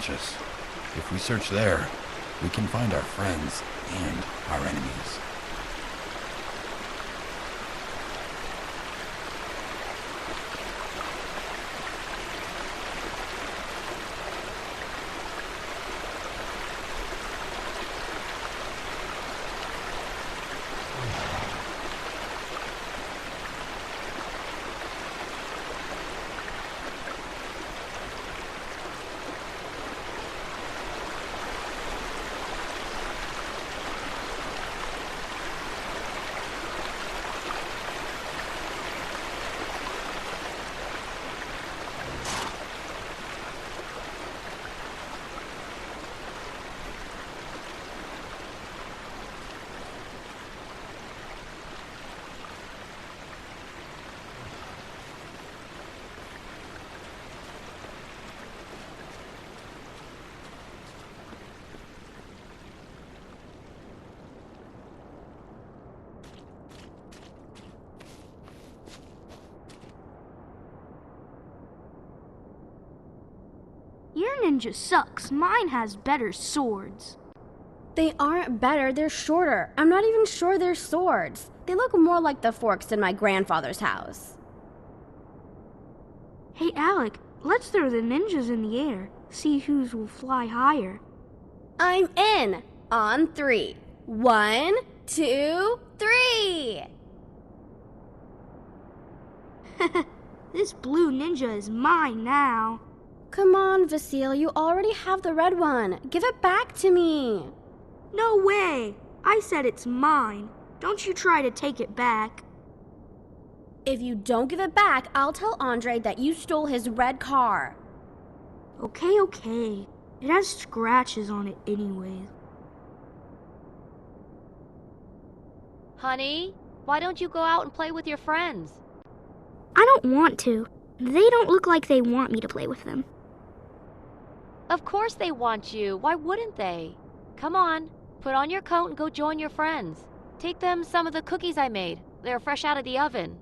subconscious. If we search there, we can find our friends and our enemies. Your ninja sucks. Mine has better swords. They aren't better, they're shorter. I'm not even sure they're swords. They look more like the forks in my grandfather's house. Hey, Alec, let's throw the ninjas in the air. See whose will fly higher. I'm in. On 3. 1, 2, 3. This blue ninja is mine now. Come on, Vasil, you already have the red one. Give it back to me. No way! I said it's mine. Don't you try to take it back. If you don't give it back, I'll tell Andre that you stole his red car. Okay. It has scratches on it anyways. Honey, why don't you go out and play with your friends? I don't want to. They don't look like they want me to play with them. Of course they want you. Why wouldn't they? Come on, put on your coat and go join your friends. Take them some of the cookies I made. They're fresh out of the oven.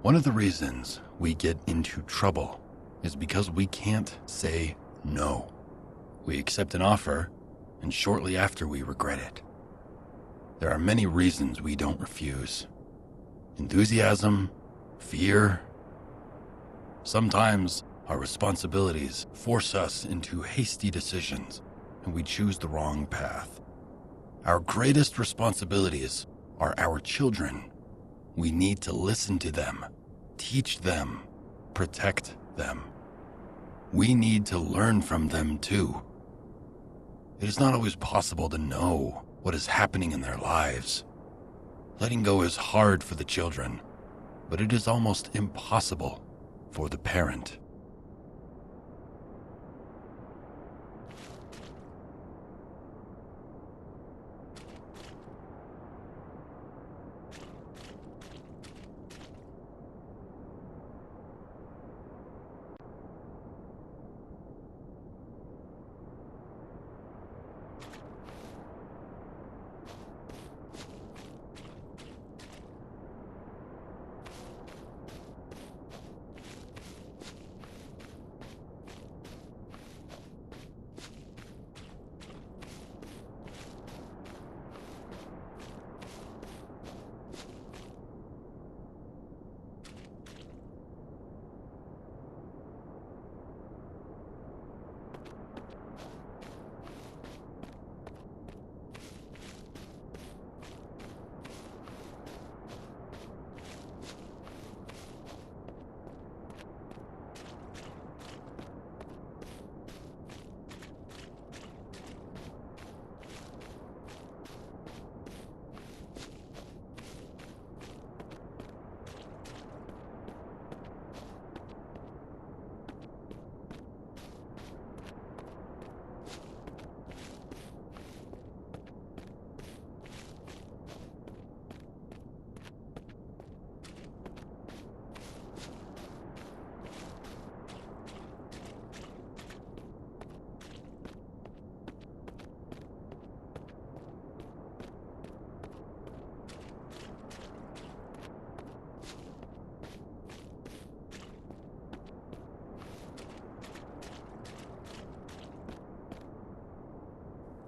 One of the reasons we get into trouble is because we can't say no. We accept an offer, and shortly after we regret it. There are many reasons we don't refuse. Enthusiasm, fear. Sometimes our responsibilities force us into hasty decisions, and we choose the wrong path. Our greatest responsibilities are our children. We need to listen to them, teach them, protect them. We need to learn from them too. It is not always possible to know what is happening in their lives. Letting go is hard for the children, but it is almost impossible for the parent.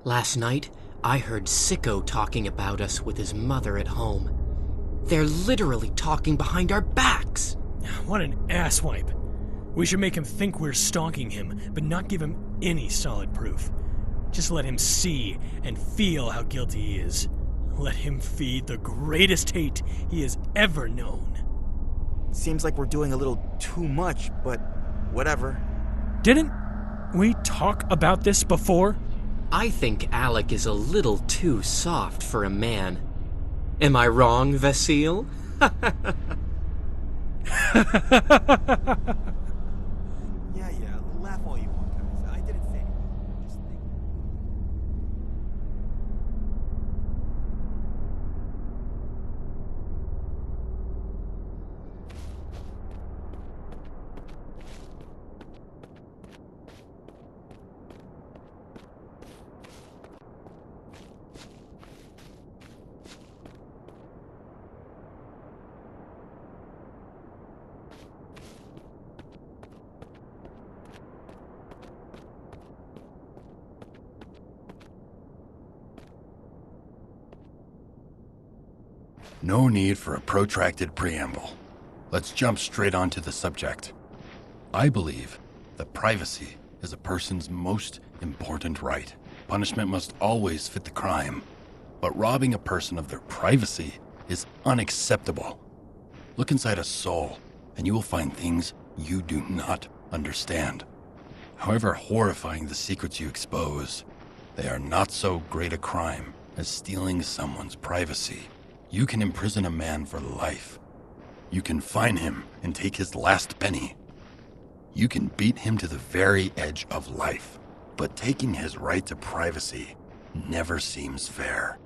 Last night, I heard Sicko talking about us with his mother at home. They're literally talking behind our backs. What an asswipe. We should make him think we're stalking him, but not give him any solid proof. Just let him see and feel how guilty he is. Let him feed the greatest hate he has ever known. Seems like we're doing a little too much, but whatever. Didn't we talk about this before? I think Alec is a little too soft for a man. Am I wrong, Vasile? Yeah, laugh all you want, guys. I didn't say anything. Just think. No need for a protracted preamble. Let's jump straight onto the subject. I believe that privacy is a person's most important right. Punishment must always fit the crime, but robbing a person of their privacy is unacceptable. Look inside a soul, and you will find things you do not understand. However horrifying the secrets you expose, they are not so great a crime as stealing someone's privacy. You can imprison a man for life. You can fine him and take his last penny. You can beat him to the very edge of life. But taking his right to privacy never seems fair.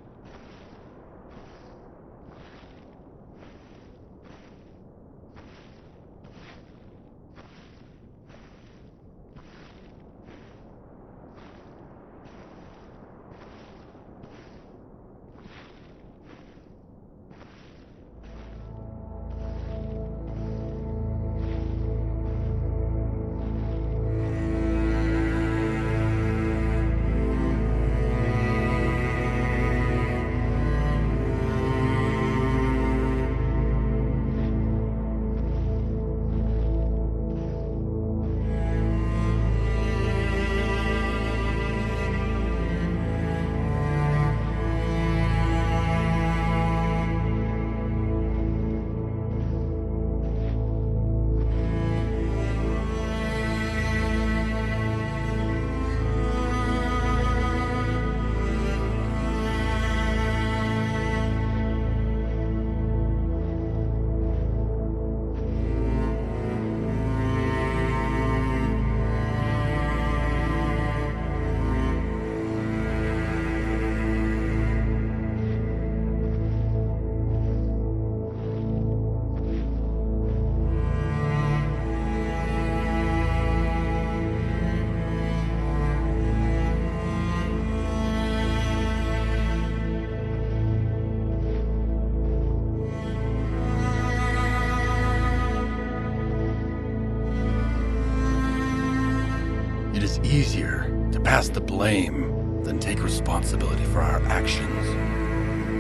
It is easier to pass the blame than take responsibility for our actions.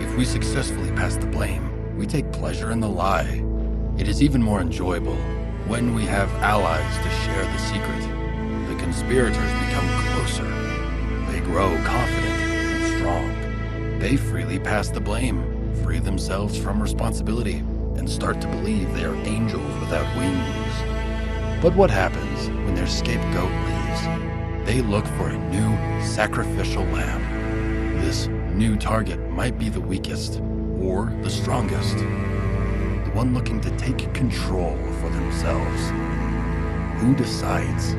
If we successfully pass the blame, we take pleasure in the lie. It is even more enjoyable when we have allies to share the secret. The conspirators become closer. They grow confident and strong. They freely pass the blame, free themselves from responsibility, and start to believe they are angels without wings. But what happens when their scapegoat leaves? They look for a new sacrificial lamb. This new target might be the weakest or the strongest, the one looking to take control for themselves. Who decides?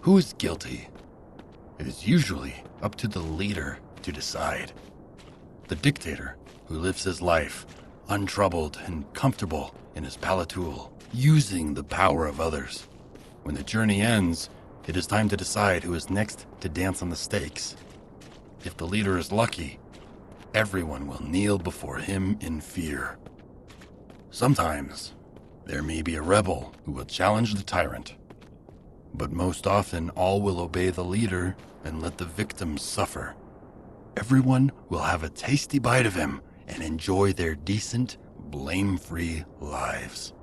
Who's guilty? It is usually up to the leader to decide. The dictator who lives his life untroubled and comfortable in his palatul, using the power of others. When the journey ends, it is time to decide who is next to dance on the stakes. If the leader is lucky, everyone will kneel before him in fear. Sometimes, there may be a rebel who will challenge the tyrant. But most often, all will obey the leader and let the victims suffer. Everyone will have a tasty bite of him and enjoy their decent, blame-free lives.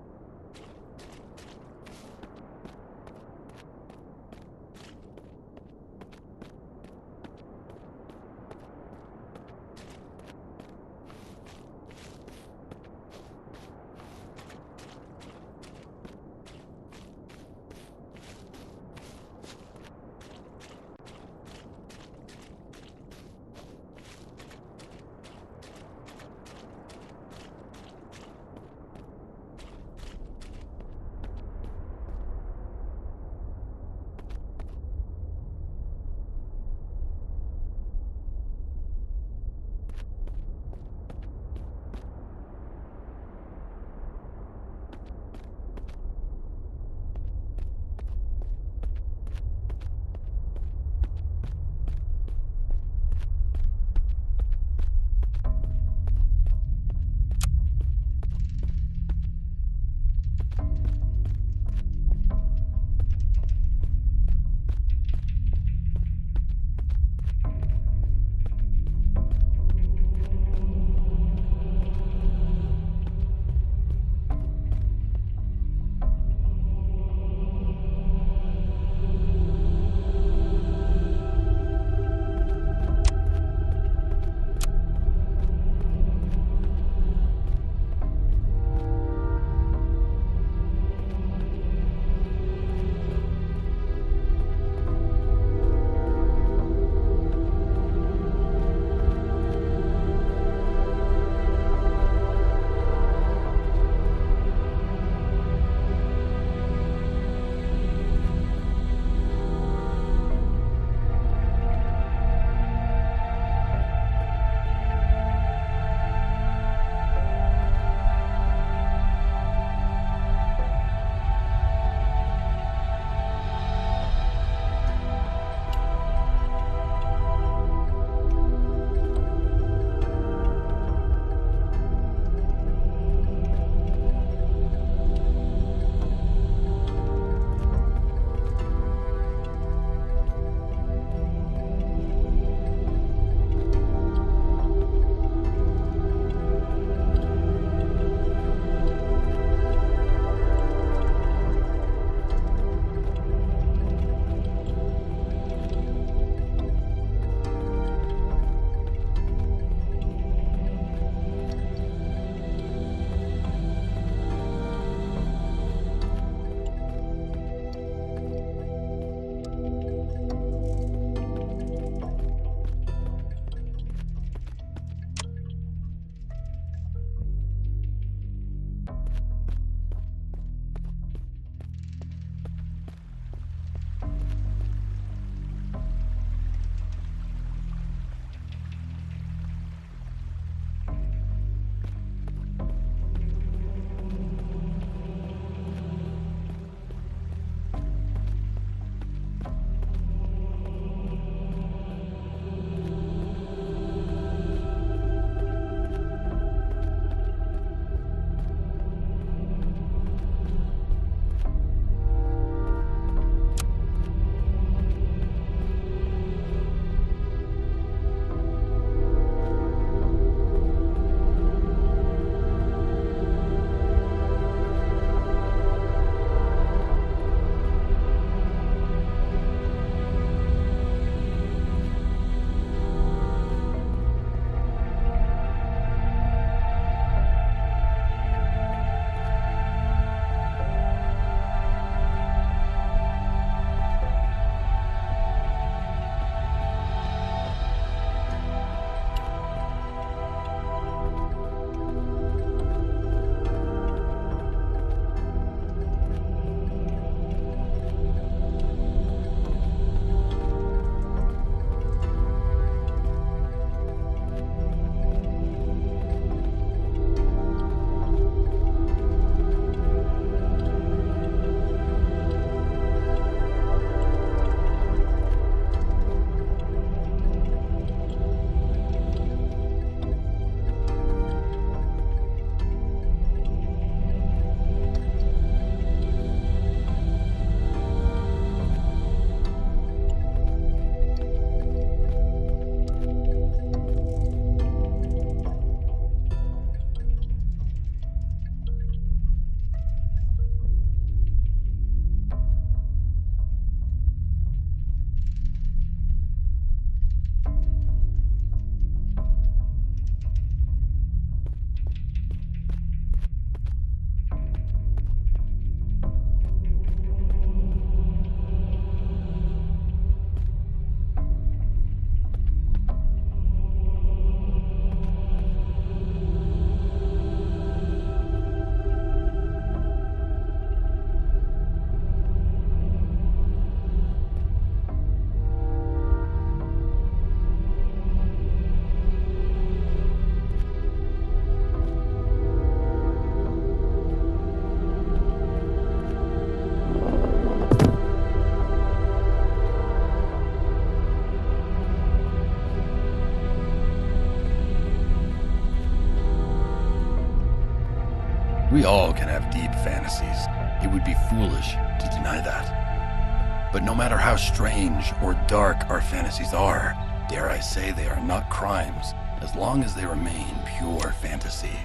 all can have deep fantasies. It would be foolish to deny that. But no matter how strange or dark our fantasies are, dare I say they are not crimes, as long as they remain pure fantasy.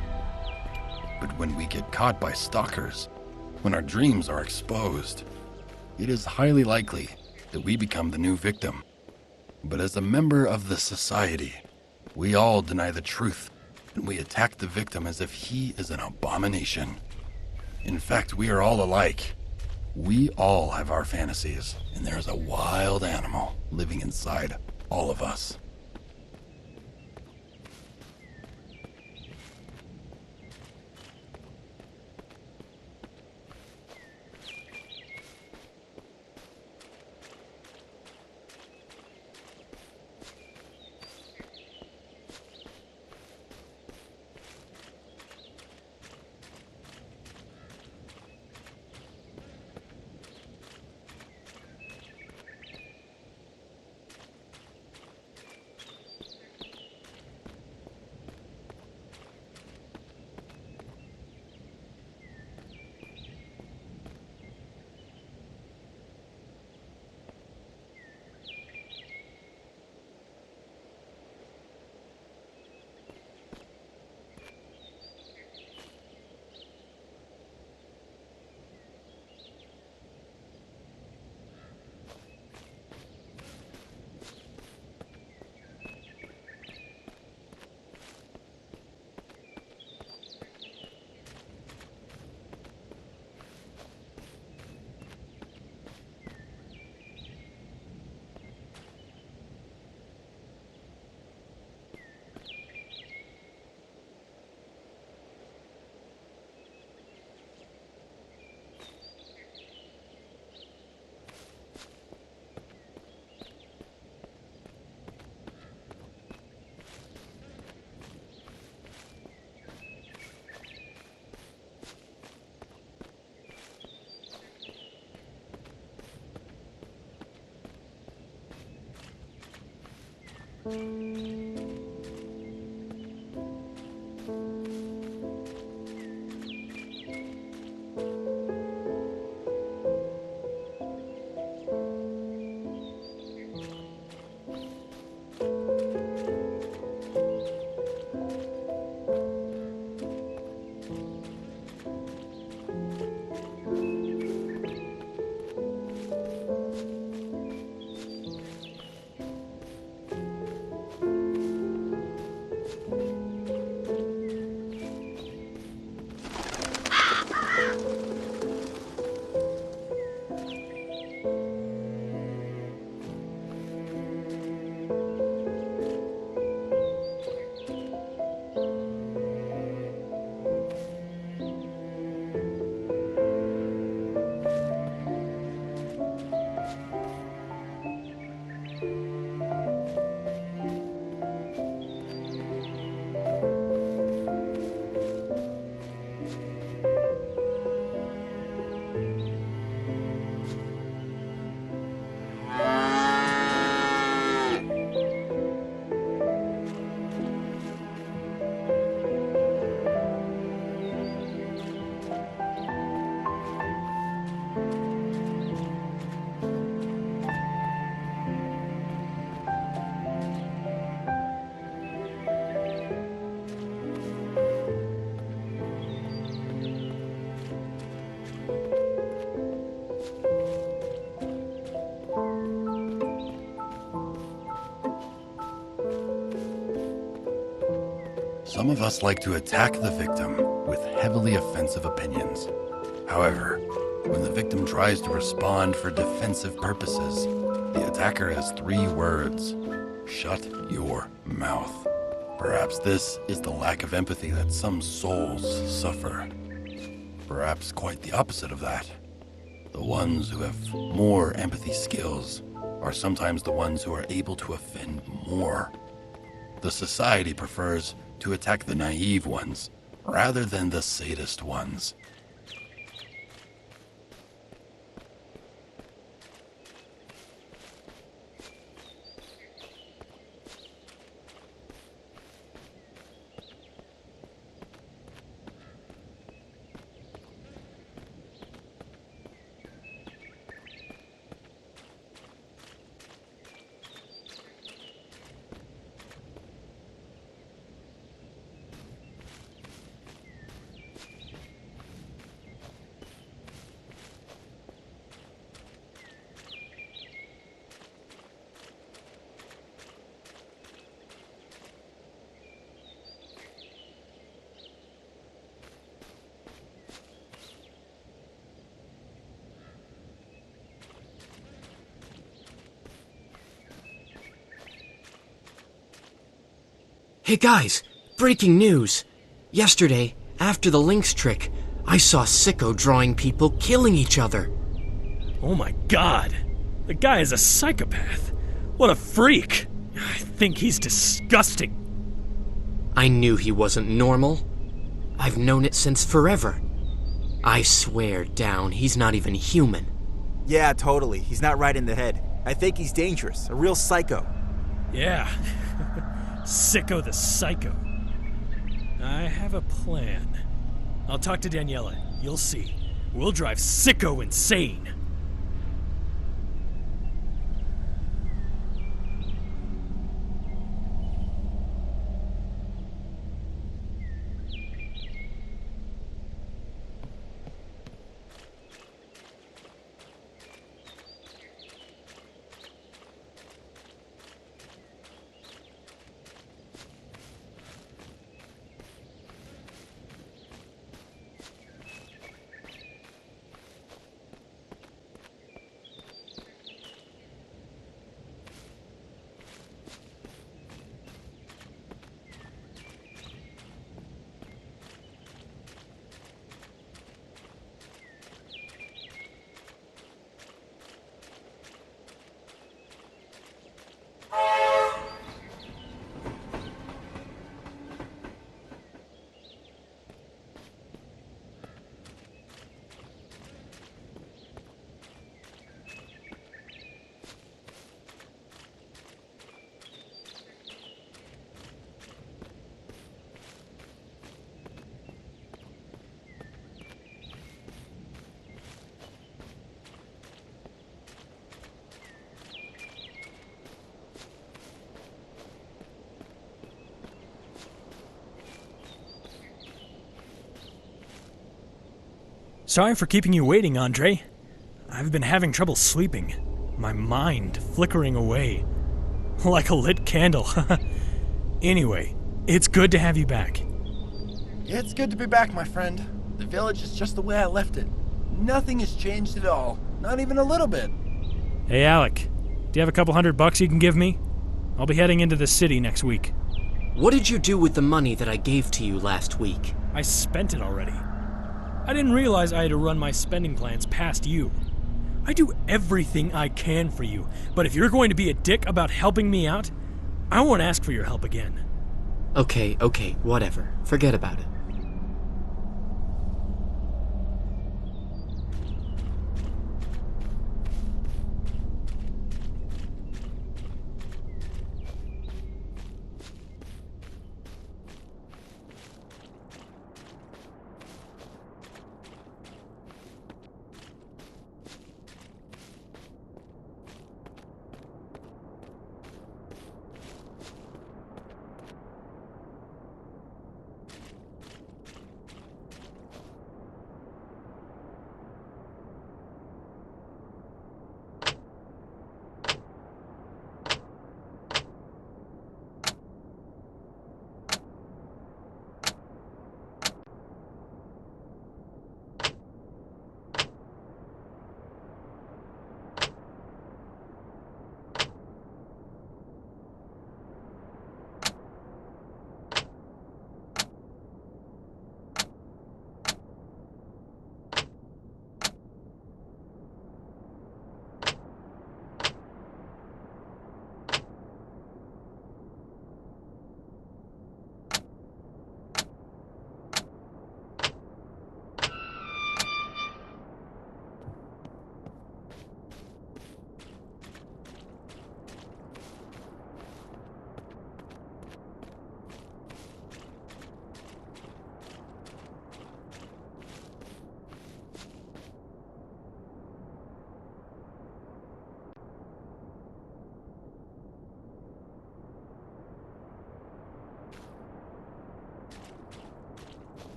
But when we get caught by stalkers, when our dreams are exposed, it is highly likely that we become the new victim. But as a member of the society, we all deny the truth, and we attack the victim as if he is an abomination. In fact, we are all alike. We all have our fantasies, and there's a wild animal living inside all of us. Some of us like to attack the victim with heavily offensive opinions. However, when the victim tries to respond for defensive purposes, the attacker has 3 words: shut your mouth. Perhaps this is the lack of empathy that some souls suffer. Perhaps quite the opposite of that. The ones who have more empathy skills are sometimes the ones who are able to offend more. The society prefers to attack the naive ones rather than the sadist ones. Hey guys, breaking news. Yesterday, after the Lynx trick, I saw Sicko drawing people killing each other. Oh my god. The guy is a psychopath. What a freak. I think he's disgusting. I knew he wasn't normal. I've known it since forever. I swear down, he's not even human. Yeah, totally. He's not right in the head. I think he's dangerous. A real psycho. Yeah. Sicko the Psycho. I have a plan. I'll talk to Daniela. You'll see. We'll drive Sicko insane. Sorry for keeping you waiting, Andre. I've been having trouble sleeping. My mind flickering away. Like a lit candle. Anyway, it's good to have you back. It's good to be back, my friend. The village is just the way I left it. Nothing has changed at all. Not even a little bit. Hey, Alec. Do you have a couple $100 you can give me? I'll be heading into the city next week. What did you do with the money that I gave to you last week? I spent it already. I didn't realize I had to run my spending plans past you. I do everything I can for you, but if you're going to be a dick about helping me out, I won't ask for your help again. Okay, whatever. Forget about it.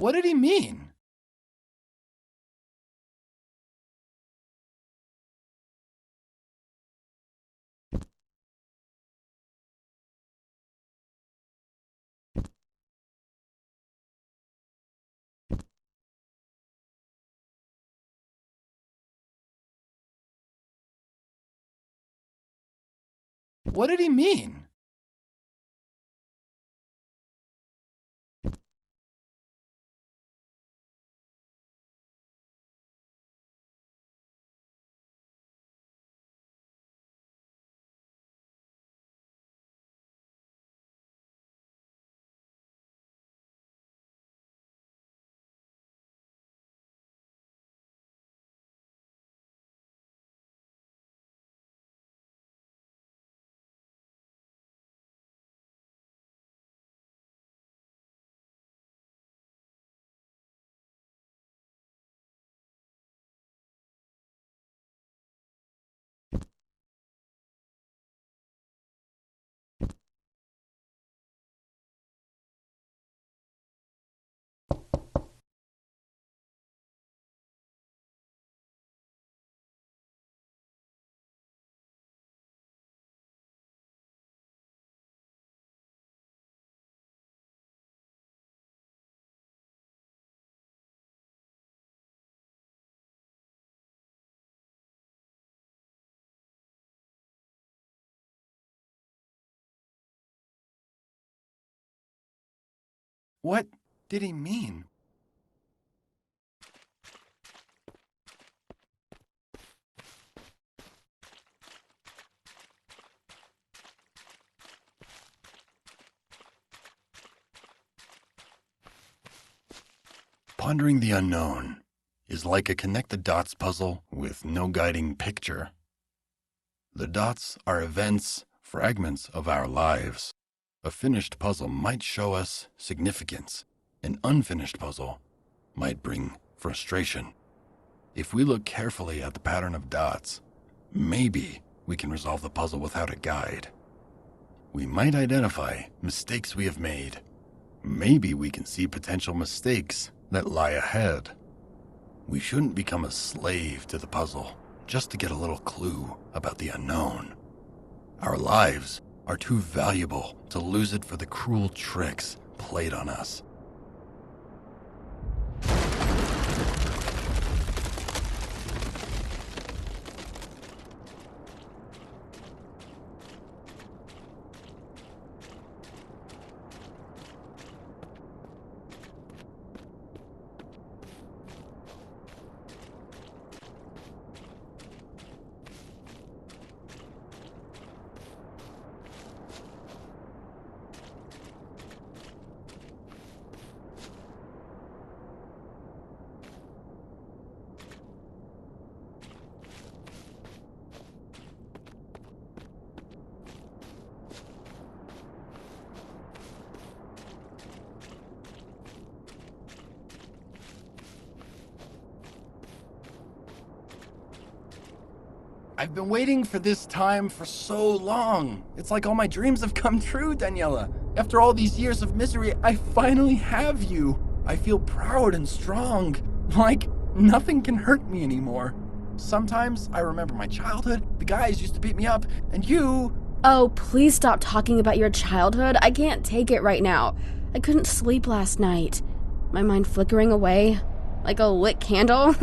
What did he mean? What did he mean? What did he mean? Pondering the unknown is like a connect-the-dots puzzle with no guiding picture. The dots are events, fragments of our lives. A finished puzzle might show us significance. An unfinished puzzle might bring frustration. If we look carefully at the pattern of dots, maybe we can resolve the puzzle without a guide. We might identify mistakes we have made. Maybe we can see potential mistakes that lie ahead. We shouldn't become a slave to the puzzle just to get a little clue about the unknown. Our lives are too valuable to lose it for the cruel tricks played on us. I've been waiting for this time for so long. It's like all my dreams have come true, Daniela. After all these years of misery, I finally have you. I feel proud and strong. Like nothing can hurt me anymore. Sometimes I remember my childhood. The guys used to beat me up, and you... Oh, please stop talking about your childhood. I can't take it right now. I couldn't sleep last night. My mind flickering away like a lit candle.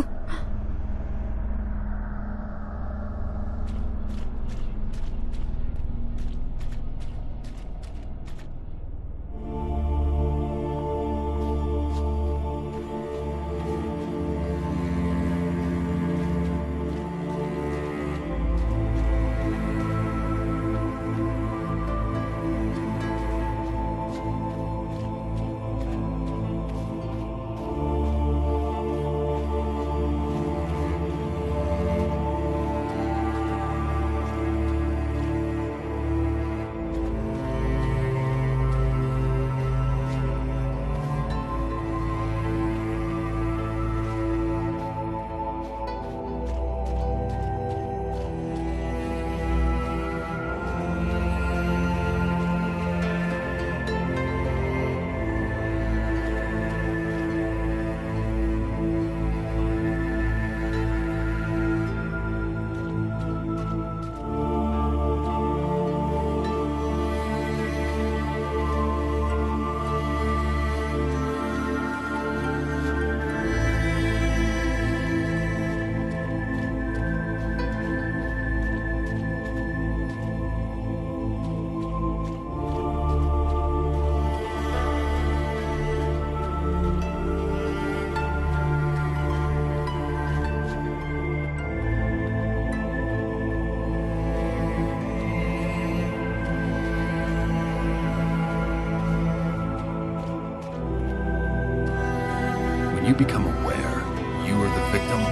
you become aware you are the victim,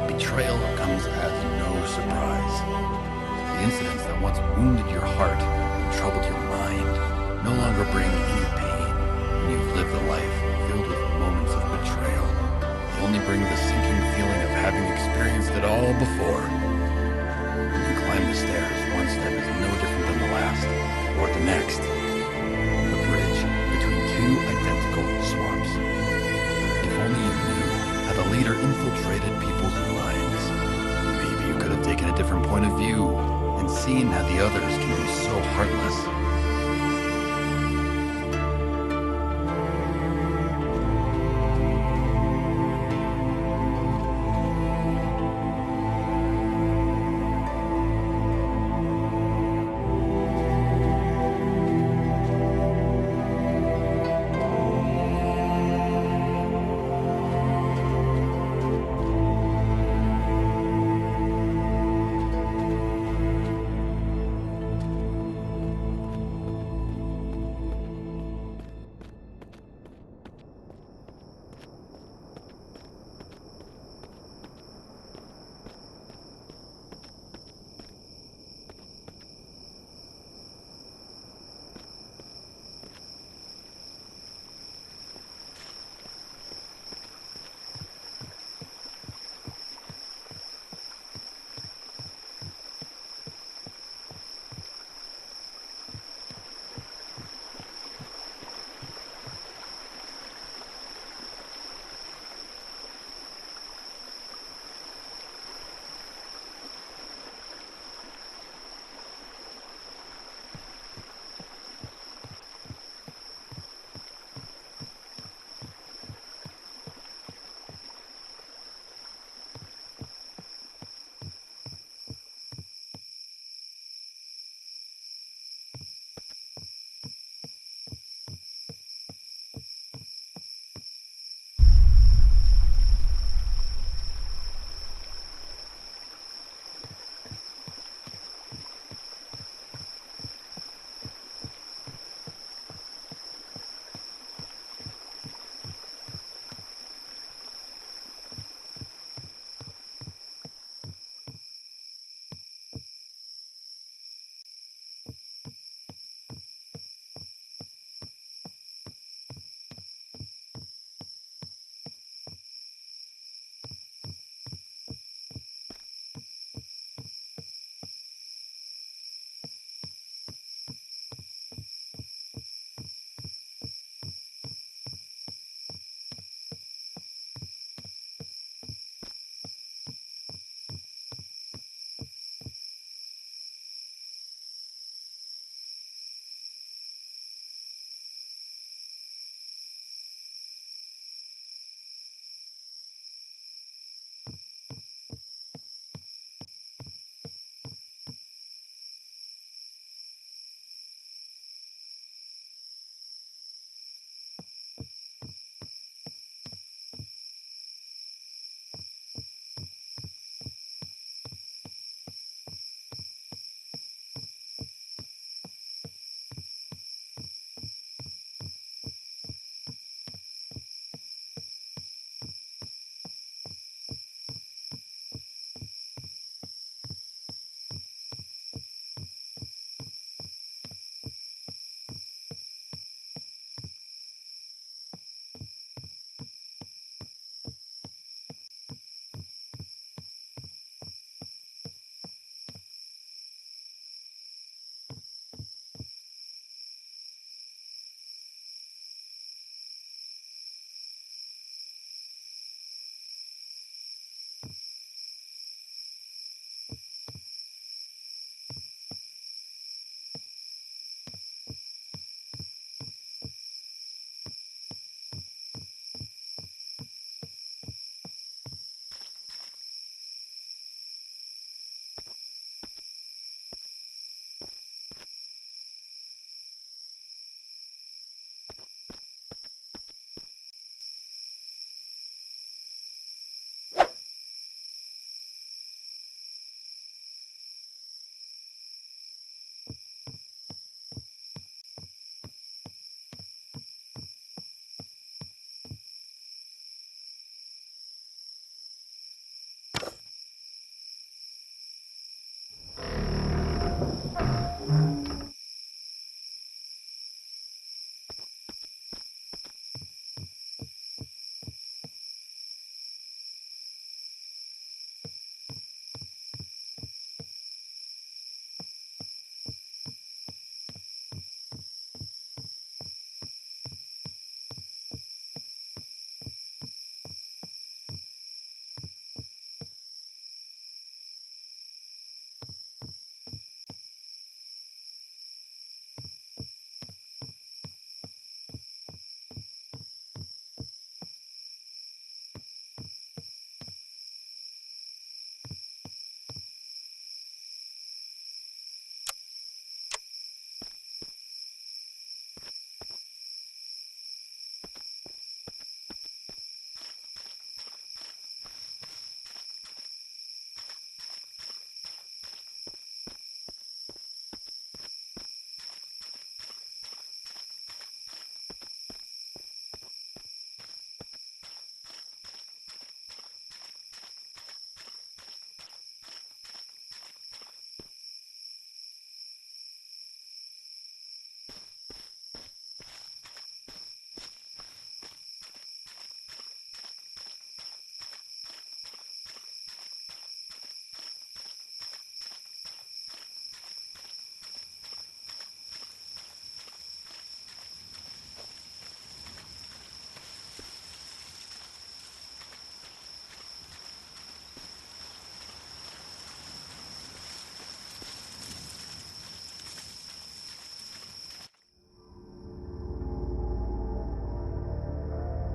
betrayal comes as no surprise. The incidents that once wounded your heart and troubled your mind no longer bring any pain, and you've lived a life filled with moments of betrayal. They only bring the sinking feeling of having experienced it all before. When you climb the stairs, one step is no different than the last, or the next. The bridge between two identical swamps. If only you knew how the leader infiltrated people's minds. Maybe you could have taken a different point of view and seen how the others can be so heartless.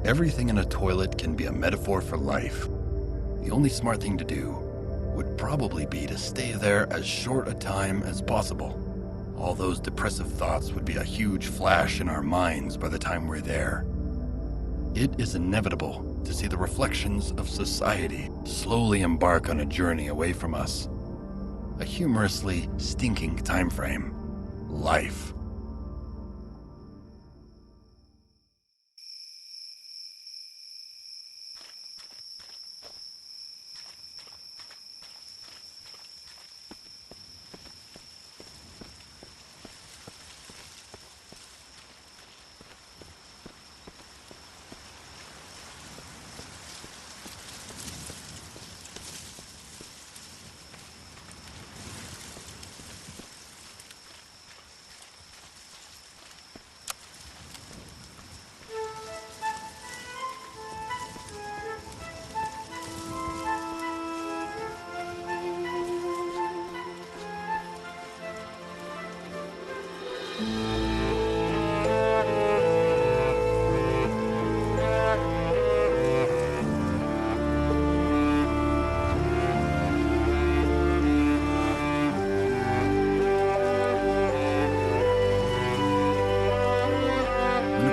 everything in a toilet can be a metaphor for life. The only smart thing to do would probably be to stay there as short a time as possible. All those depressive thoughts would be a huge flash in our minds by the time we're there. It is inevitable to see the reflections of society slowly embark on a journey away from us. A humorously stinking time frame. Life.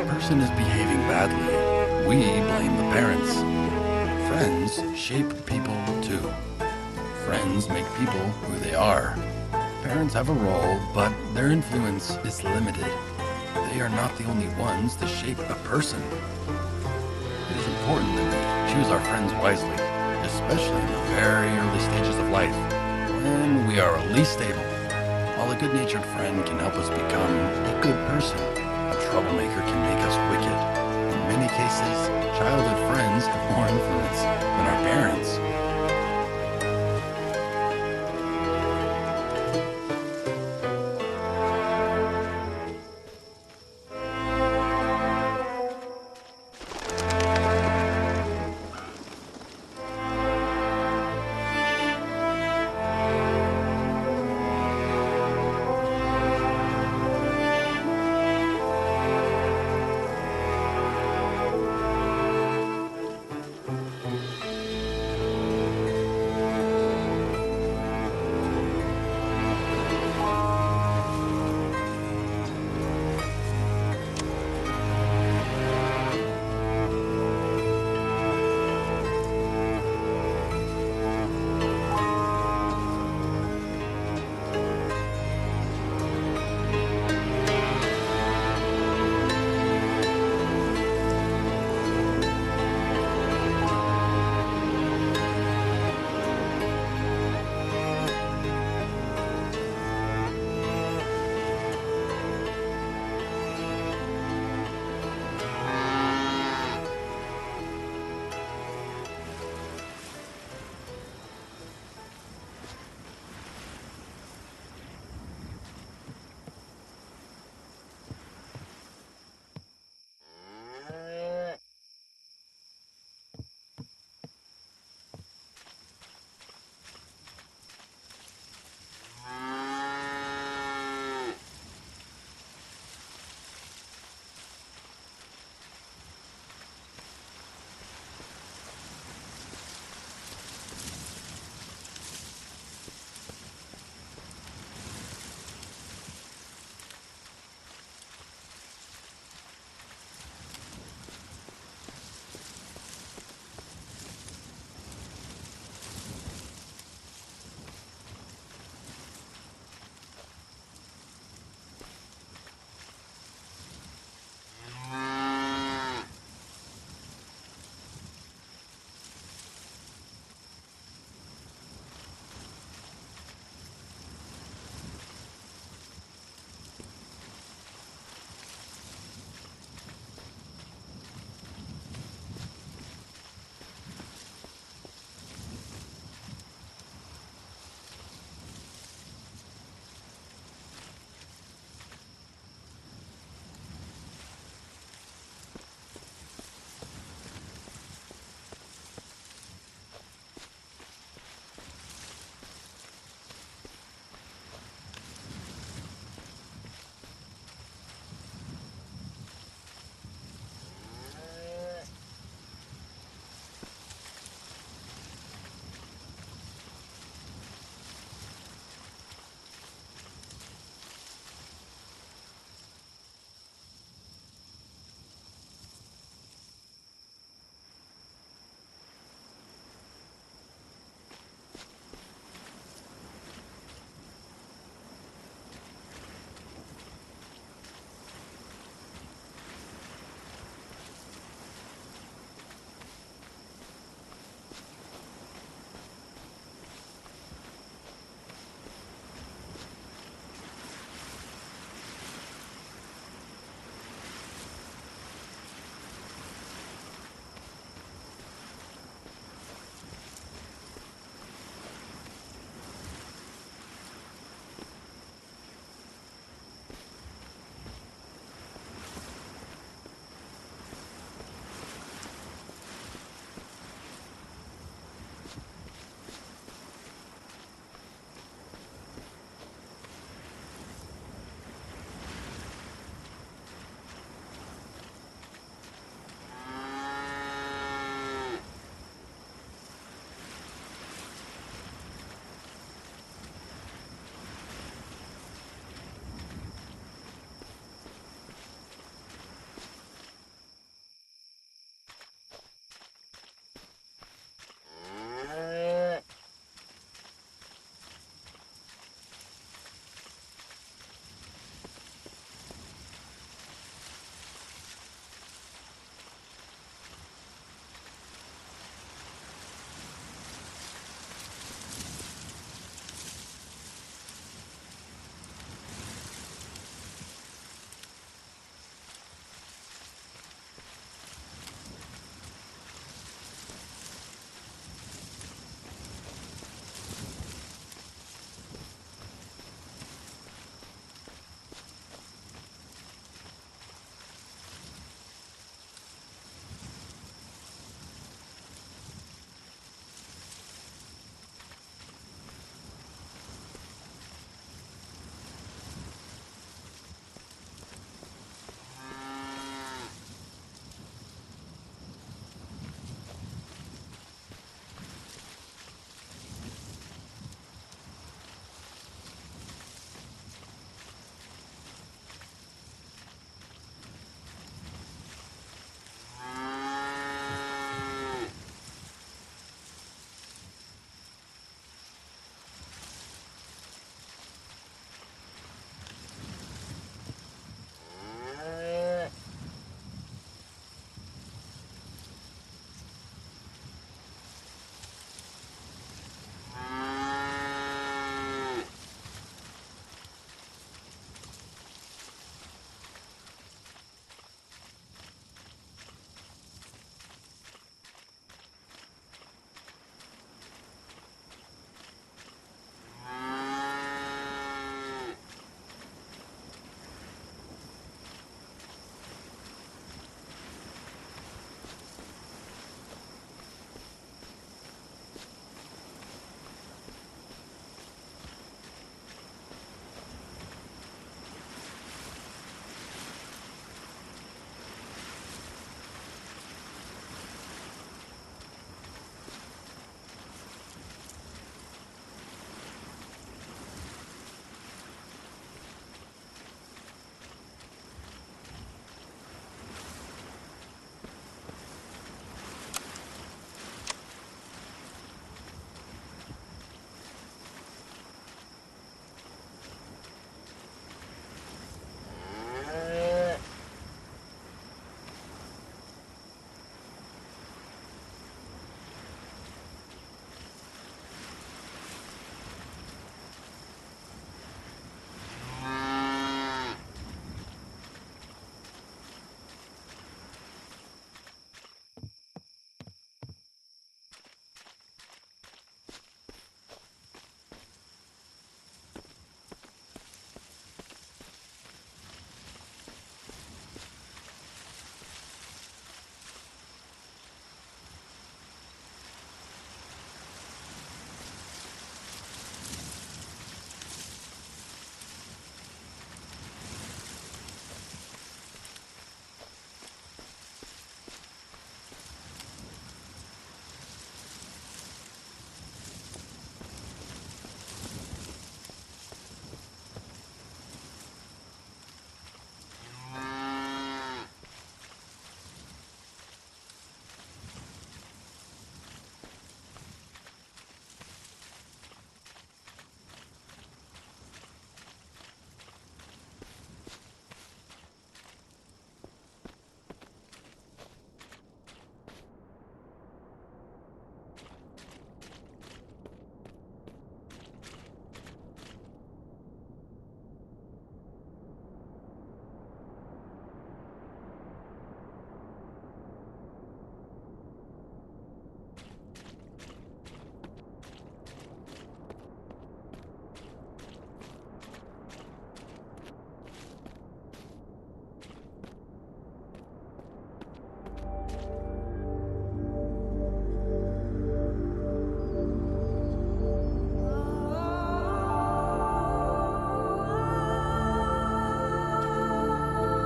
Person is behaving badly, we blame the parents. Friends shape people too. Friends make people who they are. Parents have a role, but their influence is limited. They are not the only ones to shape a person. It is important that we choose our friends wisely, especially in the very early stages of life, when we are least stable. While a good-natured friend can help us become a good person, a troublemaker can make us wicked. In many cases, childhood friends have more influence than our parents.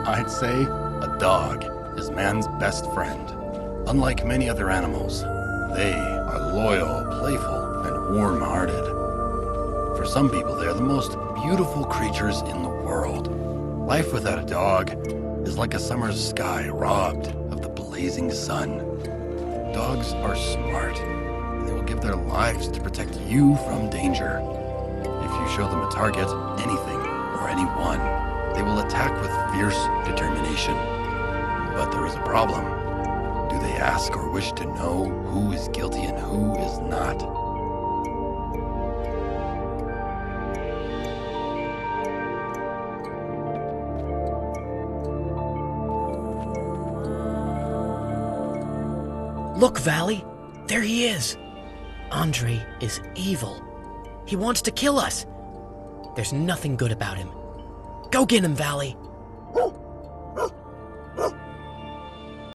I'd say a dog is man's best friend. Unlike many other animals, they are loyal, playful, and warm-hearted. For some people, they are the most beautiful creatures in the world. Life without a dog is like a summer's sky robbed of the blazing sun. Dogs are smart. They will give their lives to protect you from danger. If you show them a target, anything or anyone, they will attack with fierce determination. But there is a problem. Do they ask or wish to know who is guilty and who is not? Look, Valley. There he is. Andre is evil. He wants to kill us. There's nothing good about him. Go get him, Valley.